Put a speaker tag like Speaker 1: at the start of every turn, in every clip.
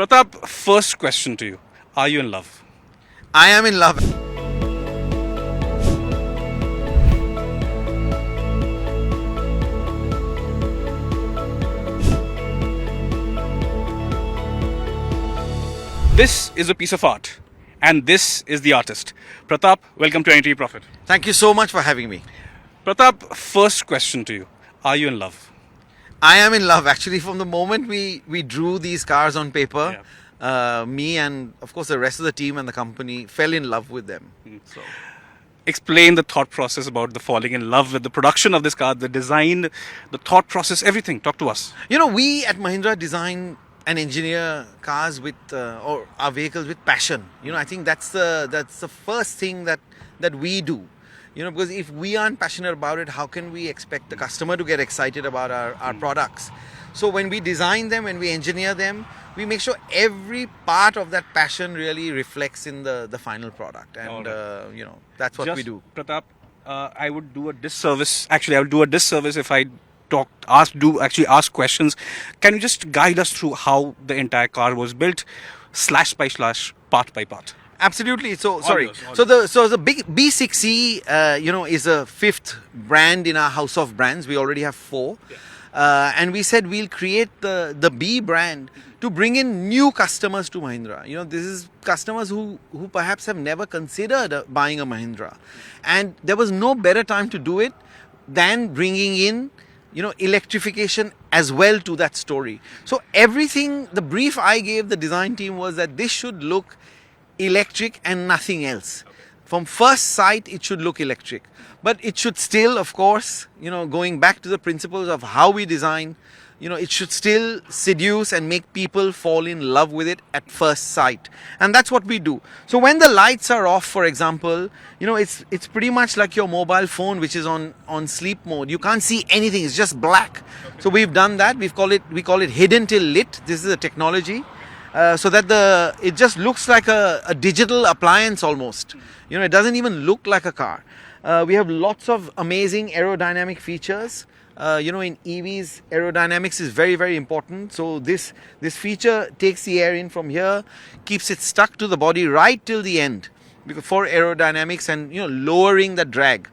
Speaker 1: Pratap, first question to you. Are you in love?
Speaker 2: I am in love.
Speaker 1: This is a piece of art, and this is the artist. Pratap, welcome to NDTV Profit.
Speaker 2: Thank you so much for having me.
Speaker 1: Pratap, first question to you. Are you in love?
Speaker 2: I am in love. Actually, from the moment we drew these cars on paper, me and of course the rest of the team and the company fell in love with them. So.
Speaker 1: Explain the thought process about the falling in love with the production of this car, the design, the thought process, everything. Talk to us.
Speaker 2: You know, we at Mahindra design and engineer cars with or our vehicles with passion. You know, I think that's the first thing that we do. You know, because if we aren't passionate about it, how can we expect the customer to get excited about our products? So when we design them, when we engineer them, we make sure every part of that passion really reflects in the final product. And, you know, that's what we do.
Speaker 1: Pratap, I would do a disservice. Actually, I would do a disservice if I ask questions. Can you just guide us through how the entire car was built, slash by slash, part by part?
Speaker 2: Absolutely. So sorry.
Speaker 1: All
Speaker 2: So the big B6E, you know, is a fifth brand in our house of brands. We already have four, and we said we'll create the B brand to bring in new customers to Mahindra. You know, this is customers who perhaps have never considered buying a Mahindra, and there was no better time to do it than bringing in, you know, electrification as well to that story. So everything, the brief I gave the design team was that this should look electric and nothing else. From first sight, it should look electric, but it should still, of course, you know, going back to the principles of how we design, you know, it should still seduce and make people fall in love with it at first sight. And that's what we do. So when the lights are off, for example, you know, it's pretty much like your mobile phone, which is on sleep mode. You can't see anything. It's just black. So we've done that. We call it hidden till lit. This is a technology. So that it just looks like a digital appliance almost. You know, it doesn't even look like a car. We have lots of amazing aerodynamic features. You know, in EVs, aerodynamics is very, very important. So this feature takes the air in from here, keeps it stuck to the body right till the end for aerodynamics and, you know, lowering the drag.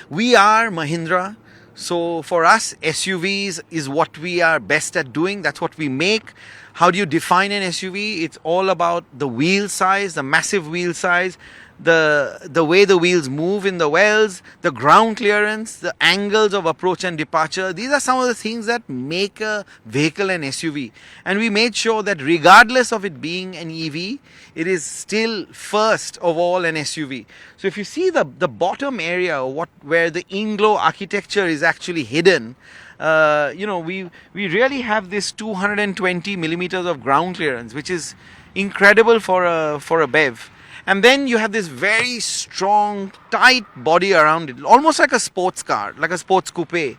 Speaker 2: We are Mahindra. So for us, SUVs is what we are best at doing. That's what we make. How do you define an SUV? It's all about the wheel size, the massive wheel size, the way the wheels move in the wells, the ground clearance, the angles of approach and departure. These are some of the things that make a vehicle an SUV. And we made sure that regardless of it being an EV, it is still first of all an SUV. So if you see the bottom area, where the Inglo architecture is actually hidden, you know, we really have this 220 millimeters of ground clearance, which is incredible for a BEV. And then you have this very strong, tight body around it, almost like a sports car, like a sports coupe.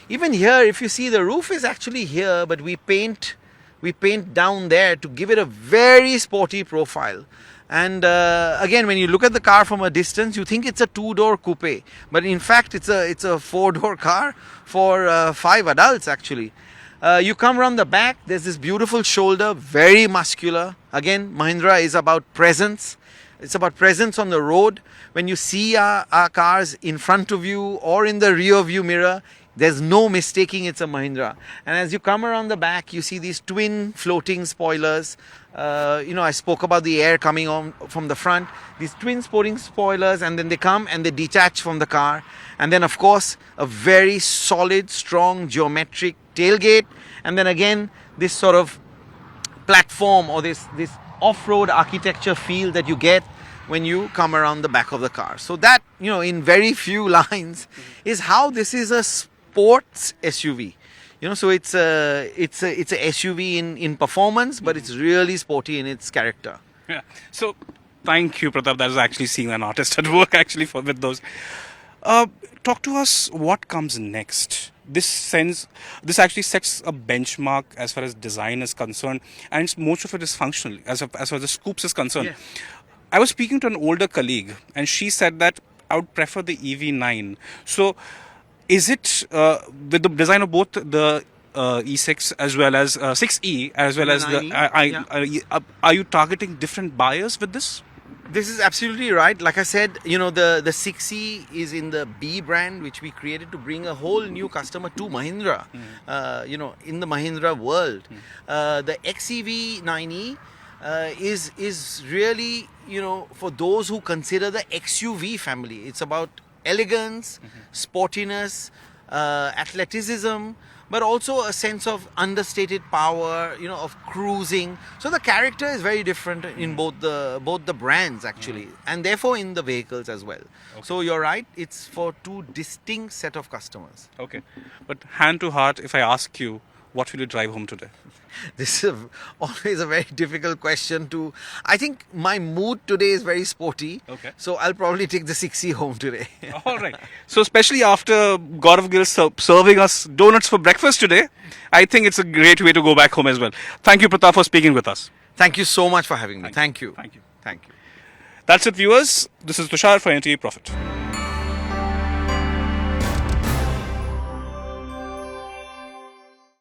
Speaker 2: Even here, if you see, the roof is actually here, but we paint down there to give it a very sporty profile. And again, when you look at the car from a distance, you think it's a two-door coupe, but in fact, it's a four-door car for 5 adults actually. You come around the back, there's this beautiful shoulder, very muscular. Again, Mahindra is about presence. It's about presence on the road. When you see our cars in front of you or in the rear view mirror, there's no mistaking it's a Mahindra. And as you come around the back, you see these twin floating spoilers. You know, I spoke about the air coming on from the front. These twin sporting spoilers, and then they come and they detach from the car. And then, of course, a very solid, strong, geometric tailgate. And then again, this sort of platform or this off-road architecture feel that you get when you come around the back of the car. So that, you know, in very few lines, is how this is a sports SUV. You know, so it's a SUV in performance, but it's really sporty in its character.
Speaker 1: Yeah. So thank you, Pratap. That is actually seeing an artist at work actually with those. Talk to us what comes next. This actually sets a benchmark as far as design is concerned, and most of it is functional as far as the scoops is concerned. Yeah. I was speaking to an older colleague, and she said that I would prefer the EV9. So, is it with the design of both the E6 as well as 6E as well as the
Speaker 2: 9E,
Speaker 1: are you targeting different buyers with this?
Speaker 2: This is absolutely right. Like I said, the 6E is in the B brand, which we created to bring a whole new customer to Mahindra. In the Mahindra world, the XEV 9E is really for those who consider the XUV family. It's about elegance, sportiness, athleticism, but also a sense of understated power, of cruising. So the character is very different in both the brands actually, and therefore in the vehicles as well. So you're right, it's for two distinct set of customers.
Speaker 1: Okay, but hand to heart, if I ask you, what will you drive home today?
Speaker 2: This is always a very difficult question to. I think my mood today is very sporty.
Speaker 1: Okay.
Speaker 2: So I'll probably take the 6E home today.
Speaker 1: All right. So especially after Gaurav Gill serving us donuts for breakfast today, I think it's a great way to go back home as well. Thank you, Pratap, for speaking with us.
Speaker 2: Thank you so much for having me. Thank you.
Speaker 1: Thank you.
Speaker 2: Thank you.
Speaker 1: That's it, viewers. This is Tushar for NDTV Profit.